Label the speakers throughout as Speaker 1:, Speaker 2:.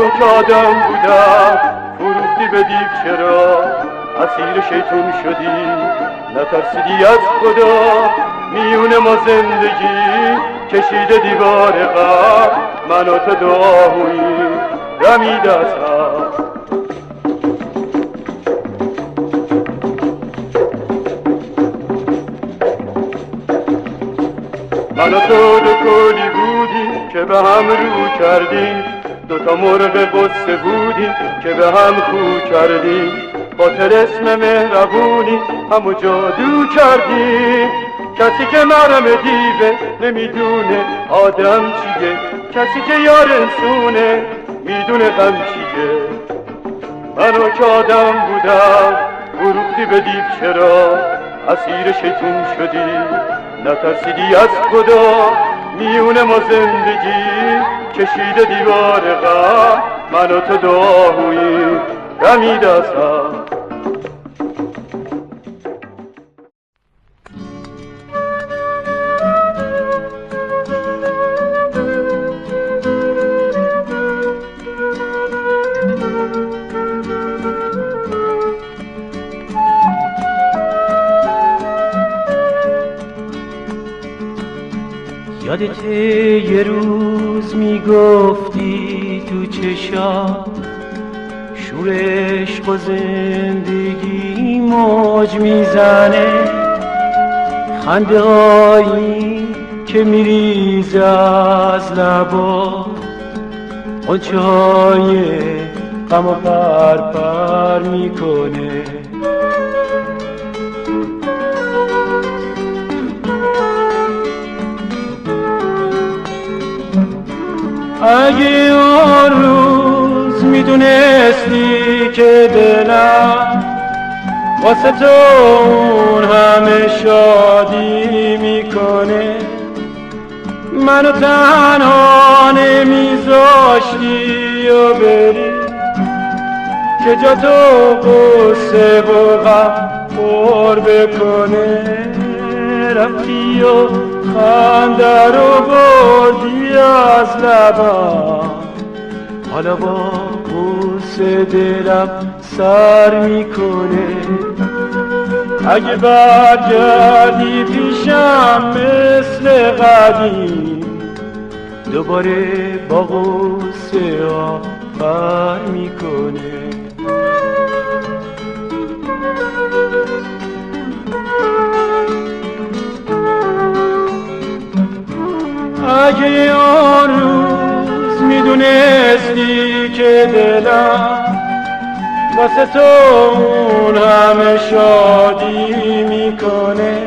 Speaker 1: منو که آدم بودم فروختی به دیو، چرا اسیر شیطون شدی؟ نترسیدی از خدا؟ میون ما زندگی کشیده دیوار غم، من و تو دعاهویی رمید از هم. من و تو دو کولی بودیم که به هم رو کردیم، دوتا مرغ قصه بودیم که به هم خو کردیم، با طلسم مهربونی همو جادو کردیم. کسی که مرم دیوه نمیدونه آدم چیه، کسی که یار انسونه میدونه غم چیه. منو که آدم بودم فروختی به دیو، چرا اسیر شیطون شدی؟ نترسیدی از خدا؟ میون ما زندگی کشیده دیوار غم، من و تو دعاهویی رمید از هم.
Speaker 2: یادته یه روز میگفتی تو چشام شور عشق و زندگی موج میزنه، خنده هایی که میریزه از لبا، غنچه های غم و پرپر میکنه. اگه اون روز میدونستی که دلم واسه تو اون همه شادی میکنه، منو تنها نمیذاشتی و بری که جا تو قصه و غم پر بکنه. رفتی و خنده رو بردی از لبم، حالا با قصه دلم سر میکنه. اگه برگردی پیشم مثل قدیم، دوباره با قصه ها بر میکنه. اگه اون روز میدونستی که دلم واسه تو اون همه شادی میکنه،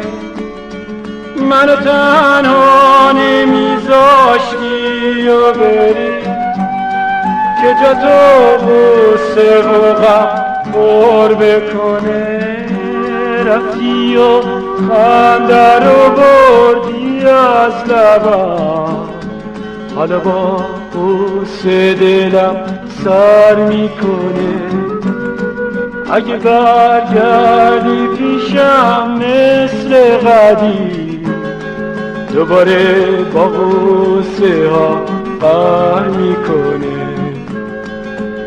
Speaker 2: منو تنها نمیذاشتی و بری که جا تو غصه و غم پر بکنه. رفتی و خنده رو بردی از لبم، حالا با قصه دلم سر میکنه. اگه برگردی پیشم مثل قدیم، دوباره با قصه ها قهر میکنه.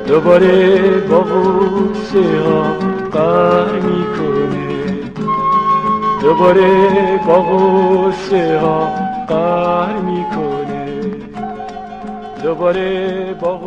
Speaker 2: دوباره با قصه ها قهر میکنه. دوباره با غصه ها قهر میکنه. دوباره با